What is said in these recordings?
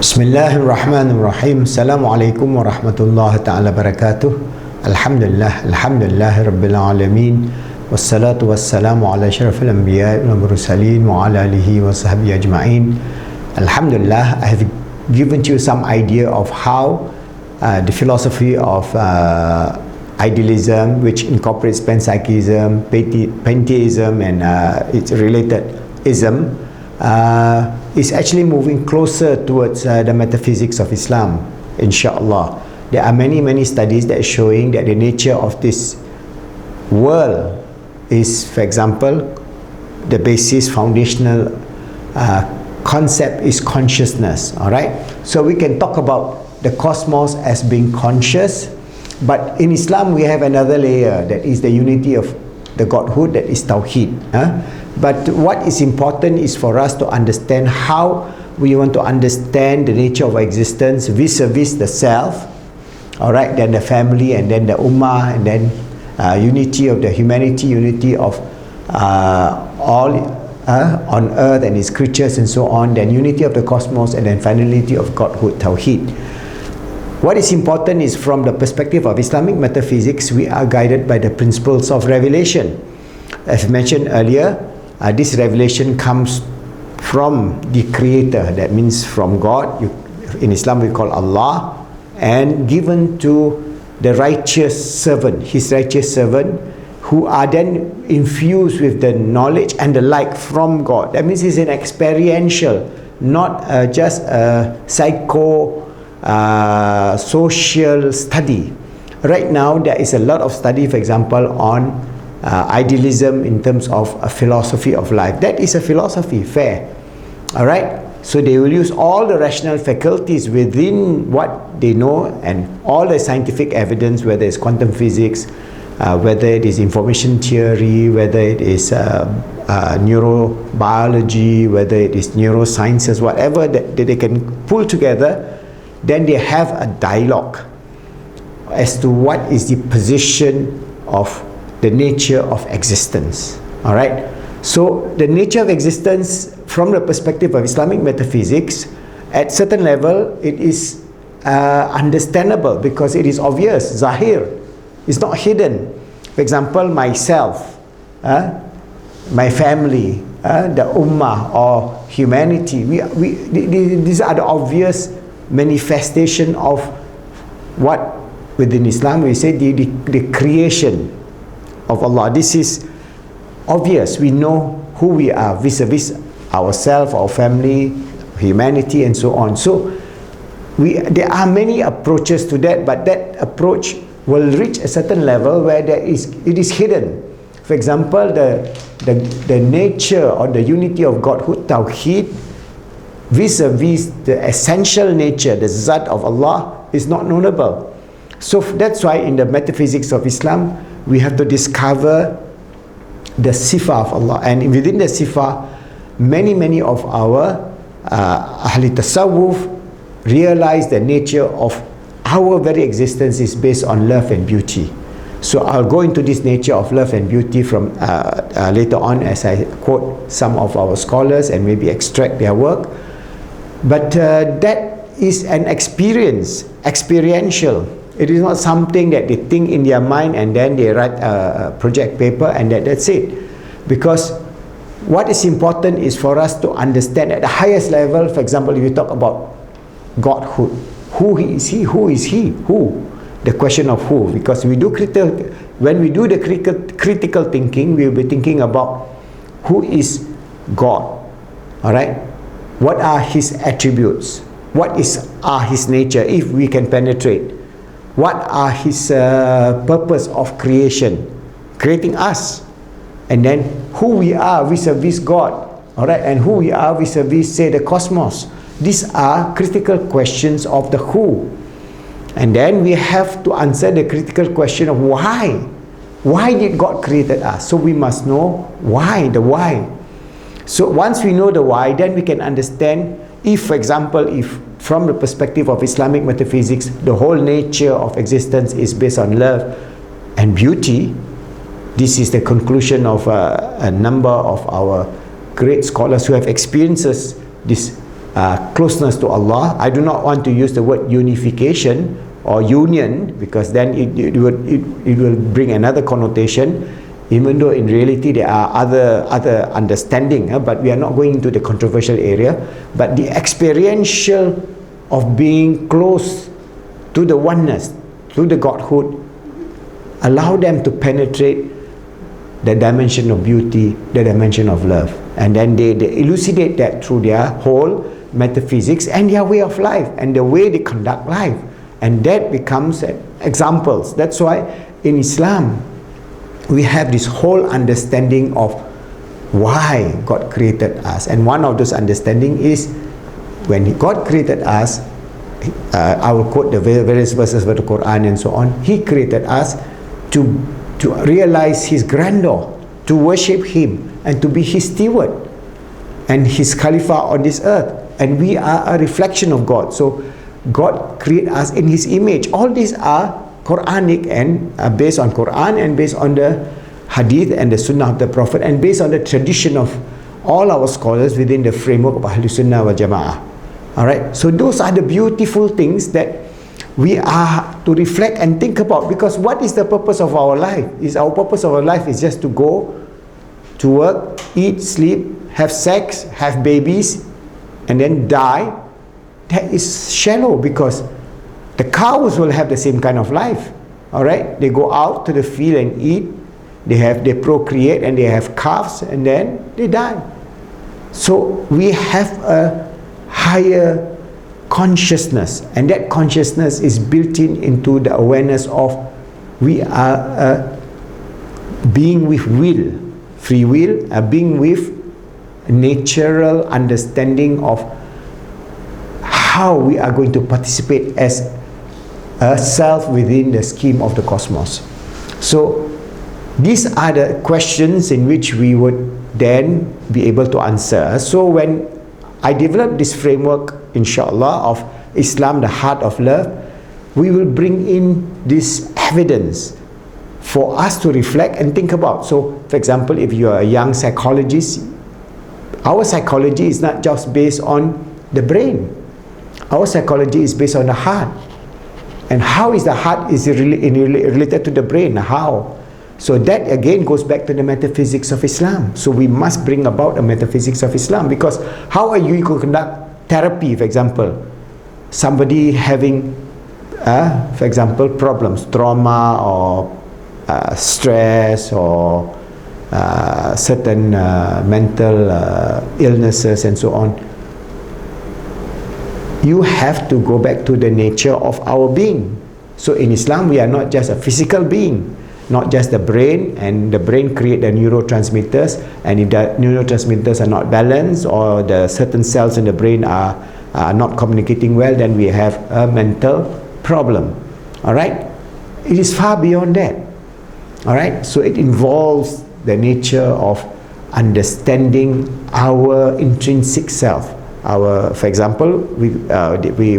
Bismillahirrahmanirrahim. Assalamualaikum warahmatullahi ta'ala barakatuh. Alhamdulillah Rabbil Alamin. Wassalatu wassalamu ala syarafil anbiya wal mursalin wa ala alihi wa sahbihi ajma'in. Alhamdulillah, I have given you some idea of how the philosophy of idealism, which incorporates panpsychism, pantheism and its related ism, is actually moving closer towards the metaphysics of Islam, inshallah. There are many studies that are showing that the nature of this world is, for example, the basis, foundational concept is consciousness. Alright, so we can talk about the cosmos as being conscious, but in Islam we have another layer, that is the unity of the Godhood, that is Tawheed. But what is important is for us to understand how we want to understand the nature of existence vis-a-vis the self, alright, then the family, and then the ummah, and then unity of the humanity, unity of all on earth and its creatures and so on, then unity of the cosmos, and then finality of Godhood, Tawheed. What is important is, from the perspective of Islamic metaphysics, we are guided by the principles of revelation. As mentioned earlier, this revelation comes from the Creator, that means from God. In Islam we call Allah, and given to the righteous servant, His righteous servant, who are then infused with the knowledge and the like from God. That means it's an experiential, not just a social study. Right now there is a lot of study, for example, on idealism in terms of a philosophy of life. That is a philosophy, fair. Alright, so they will use all the rational faculties within what they know and all the scientific evidence, whether it's quantum physics, whether it is information theory, whether it is neurobiology, whether it is neurosciences, whatever that they can pull together. Then they have a dialogue as to what is the position of the nature of existence. Alright, so the nature of existence from the perspective of Islamic metaphysics, at certain level it is understandable, because it is obvious, zahir, it's not hidden. For example, myself, my family, the ummah or humanity, these are the obvious manifestation of what within Islam we say the creation of Allah. This is obvious. We know who we are vis-a-vis ourselves, our family, humanity, and so on. So there are many approaches to that, but that approach will reach a certain level where it is hidden. For example, the nature or the unity of Godhood, Tawheed, vis-a-vis the essential nature, the Zat of Allah, is not knowable. So that's why in the metaphysics of Islam we have to discover the Sifa of Allah, and within the Sifa many of our Ahli Tasawwuf realize the nature of our very existence is based on love and beauty. So I'll go into this nature of love and beauty from later on, as I quote some of our scholars and maybe extract their work. But that is an experiential. It is not something that they think in their mind and then they write a project paper and that's it. Because what is important is for us to understand at the highest level. For example, if you talk about Godhood, who is He? Who is He? Who? The question of who. Because when we do the critical thinking, we will be thinking about who is God. Alright? What are His attributes? What are His nature, if we can penetrate? What are His purpose of creation? Creating us. And then who we are vis-a-vis God. Alright? And who we are vis-a-vis, say, the cosmos. These are critical questions of the who. And then we have to answer the critical question of why. Why did God created us? So we must know why, the why. So once we know the why, then we can understand, if, for example, if from the perspective of Islamic metaphysics, the whole nature of existence is based on love and beauty. This is the conclusion of a number of our great scholars who have experienced this closeness to Allah. I do not want to use the word unification or union, because then it will bring another connotation, even though in reality there are other understanding, but we are not going into the controversial area. But the experiential of being close to the oneness, to the Godhood, allow them to penetrate the dimension of beauty, the dimension of love, and then they elucidate that through their whole metaphysics and their way of life and the way they conduct life, and that becomes examples. That's why in Islam we have this whole understanding of why God created us, and one of those understanding is when God created us, I will quote the various verses of the Quran and so on. He created us to realize His grandeur, to worship Him, and to be His steward and His Khalifa on this earth. And we are a reflection of God. So God created us in His image. All these are Quranic and based on Quran and based on the Hadith and the Sunnah of the Prophet and based on the tradition of all our scholars within the framework of Ahlus Sunnah wal Jama'ah. Alright, so those are the beautiful things that we are to reflect and think about, because what is the purpose of our life? Our purpose of our life is just to go to work, eat, sleep, have sex, have babies, and then die. That is shallow, because the cows will have the same kind of life. Alright, they go out to the field and eat, they procreate and they have calves, and then they die. So we have a higher consciousness, and that consciousness is built into the awareness of we are a being with will, free will, a being with natural understanding of how we are going to participate as a self within the scheme of the cosmos. So these are the questions in which we would then be able to answer. So when I developed this framework, inshallah, of Islam, the heart of love, we will bring in this evidence for us to reflect and think about. So, for example, if you are a young psychologist, our psychology is not just based on the brain. Our psychology is based on the heart. And how is the heart related to the brain? How? So that again goes back to the metaphysics of Islam. So we must bring about a metaphysics of Islam, because how are you going to conduct therapy, for example? Somebody having, for example, problems, trauma or stress or certain mental illnesses and so on. You have to go back to the nature of our being. So in Islam, we are not just a physical being, not just the brain, and the brain create the neurotransmitters, and if the neurotransmitters are not balanced or the certain cells in the brain are not communicating well, then we have a mental problem. Alright? It is far beyond that. Alright? So it involves the nature of understanding our intrinsic self. For example, we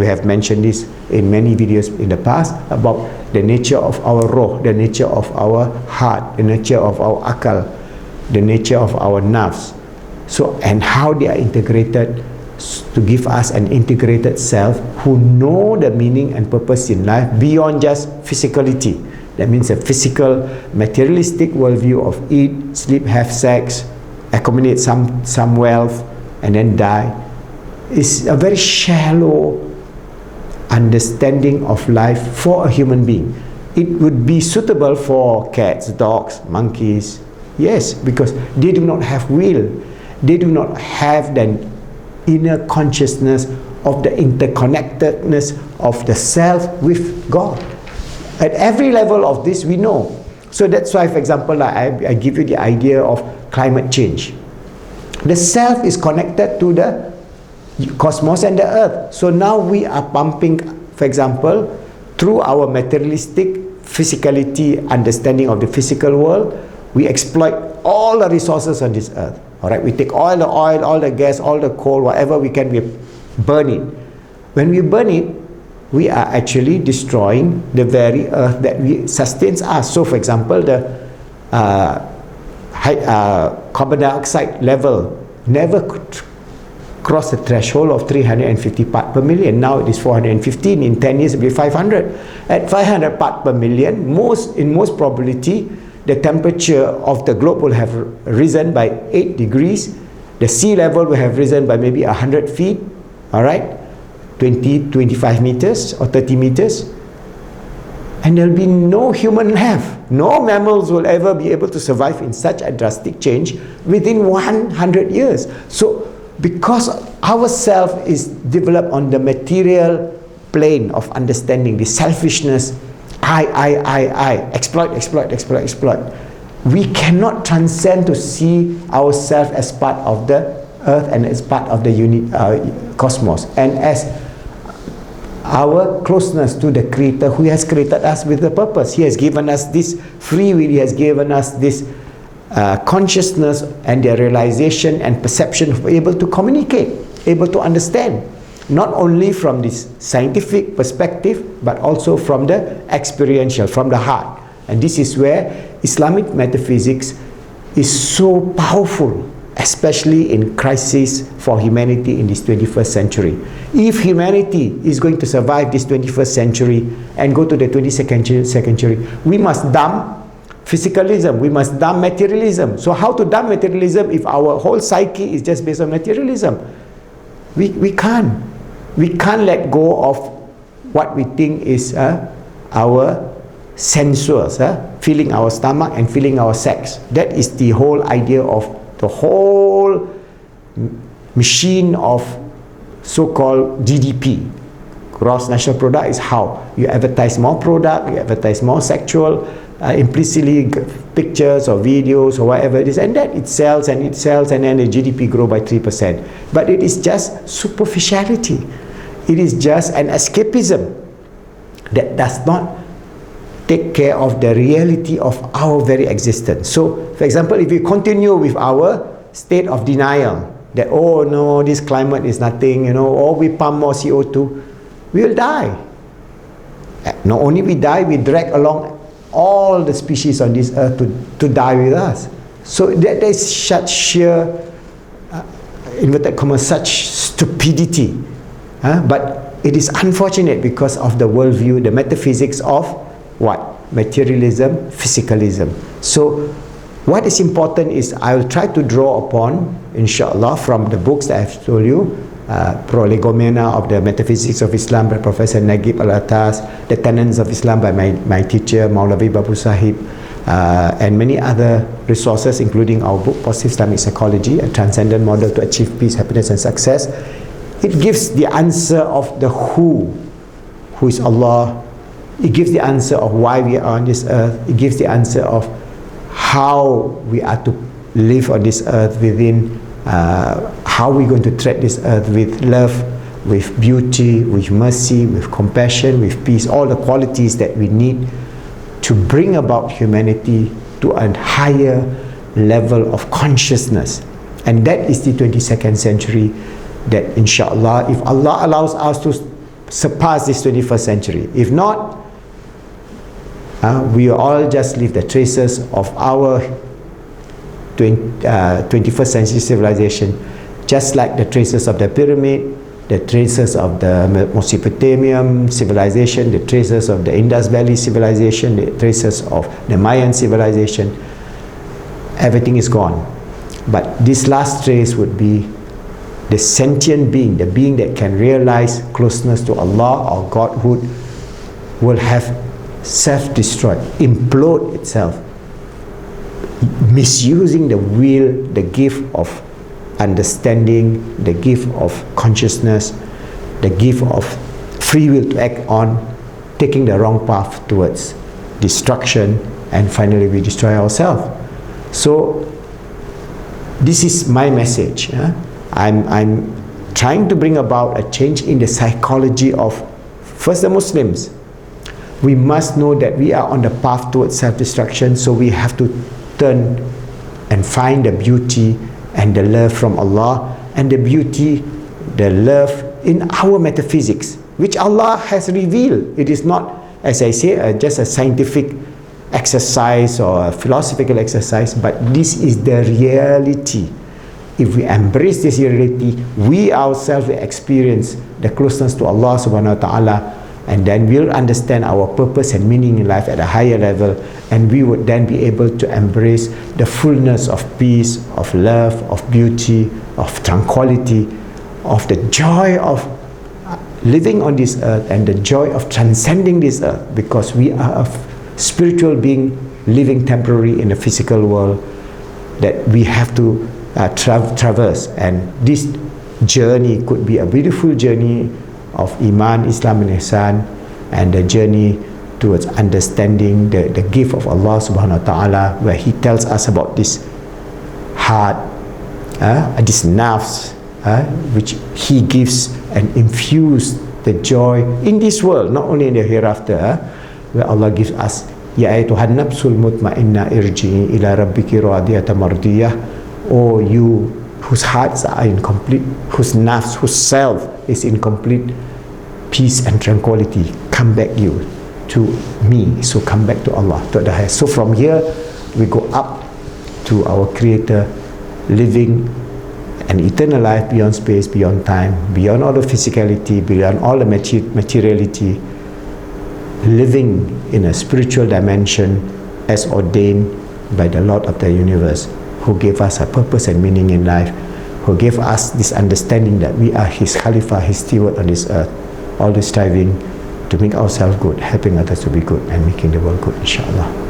have mentioned this in many videos in the past about the nature of our roh, the nature of our heart, the nature of our akal, the nature of our nafs. So, and how they are integrated to give us an integrated self who know the meaning and purpose in life beyond just physicality. That means a physical, materialistic worldview of eat, sleep, have sex, accumulate some wealth, and then die. Is a very shallow understanding of life for a human being. It would be suitable for cats, dogs, monkeys, yes, because they do not have will. They do not have the inner consciousness of the interconnectedness of the self with God. At every level of this we know. So that's why, for example, I give you the idea of climate change. The self is connected to the cosmos and the earth. So now we are pumping, for example, through our materialistic physicality understanding of the physical world, we exploit all the resources on this earth. Alright, we take all the oil, all the gas, all the coal, whatever we can, we burn it. When we burn it, we are actually destroying the very earth that sustains us. So for example, the carbon dioxide level never crossed the threshold of 350 part per million. Now it is 415. In 10 years it will be 500. At 500 part per million, in most probability, the temperature of the globe will have risen by 8 degrees. The sea level will have risen by maybe 100 feet, all right, 20, 25 meters or 30 meters. And there will be no human left. No mammals will ever be able to survive in such a drastic change within 100 years. So, because our self is developed on the material plane of understanding, the selfishness, I, exploit, we cannot transcend to see ourselves as part of the earth and as part of the cosmos, and as our closeness to the Creator who has created us with a purpose. He has given us this free will, He has given us this consciousness and the realization and perception of able to communicate, able to understand, not only from this scientific perspective but also from the experiential, from the heart. And this is where Islamic metaphysics is so powerful, especially in crisis for humanity in this 21st century. If humanity is going to survive this 21st century and go to the 22nd century, we must dump physicalism, we must dump materialism. So how to dump materialism if our whole psyche is just based on materialism? We can't let go of what we think is our sensuous, filling our stomach and filling our sex. That is the whole idea of the whole machine of so-called GDP. Gross national product is how you advertise more product, you advertise more sexual, implicitly pictures or videos or whatever it is, and that it sells and then the GDP grow by 3%. But it is just superficiality. It is just an escapism that does not take care of the reality of our very existence. So, for example, if we continue with our state of denial, that, oh no, this climate is nothing, or we pump more CO2, we will die. Not only we die, we drag along all the species on this earth to die with us. So there is such sheer, inverted commas, such stupidity. But it is unfortunate because of the worldview, the metaphysics of what? Materialism, physicalism. So what is important is I will try to draw upon, inshallah, from the books that I have told you, Prolegomena of the Metaphysics of Islam by Professor Naguib Al-Atas, The Tenets of Islam by my teacher Maulavi Babu Sahib, and many other resources, including our book Positive Islamic Psychology, a transcendent model to achieve peace, happiness and success. It gives the answer of the who is Allah. It gives the answer of why we are on this earth. It gives the answer of how we are to live on this earth within, how we're going to tread this earth with love, with beauty, with mercy, with compassion, with peace, all the qualities that we need to bring about humanity to a higher level of consciousness. And that is the 22nd century that, inshallah, if Allah allows us to surpass this 21st century. If not, we all just leave the traces of our 21st century civilization, just like the traces of the pyramid, the traces of the Mesopotamian civilization, the traces of the Indus Valley civilization, the traces of the Mayan civilization. Everything is gone. But this last trace would be the sentient being, the being that can realize closeness to Allah or Godhood, will have self-destroyed, implode itself, misusing the will, the gift of understanding, the gift of consciousness, the gift of free will to act on, taking the wrong path towards destruction, and finally we destroy ourselves. So this is my message. I'm trying to bring about a change in the psychology of first the Muslims. We must know that we are on the path towards self-destruction, so we have to turn and find the beauty and the love from Allah, and the beauty, the love in our metaphysics, which Allah has revealed. It is not, as I say, just a scientific exercise or a philosophical exercise, but this is the reality. if we embrace this reality, we ourselves will experience the closeness to Allah subhanahu wa ta'ala, and then we'll understand our purpose and meaning in life at a higher level, and we would then be able to embrace the fullness of peace, of love, of beauty, of tranquility, of the joy of living on this earth and the joy of transcending this earth, because we are a spiritual being living temporarily in the physical world that we have to traverse. And this journey could be a beautiful journey of Iman, Islam and Ihsan, and the journey towards understanding the gift of Allah subhanahu wa ta'ala, where He tells us about this heart, this nafs, which He gives and infuse the joy in this world, not only in the hereafter, where Allah gives us, Ya ayatuhan nafsul mutma'inna irji'i ila rabbiki radiyatan mardiyah. Oh, you whose hearts are incomplete, whose nafs, whose self is in complete peace and tranquility, come back you to me. So come back to Allah, to the highest. So from here we go up to our Creator, living an eternal life beyond space, beyond time, beyond all the physicality, beyond all the materiality, living in a spiritual dimension as ordained by the Lord of the universe, who gave us a purpose and meaning in life, who gave us this understanding that we are His Khalifa, His steward on this earth, always striving to make ourselves good, helping others to be good, and making the world good, inshallah.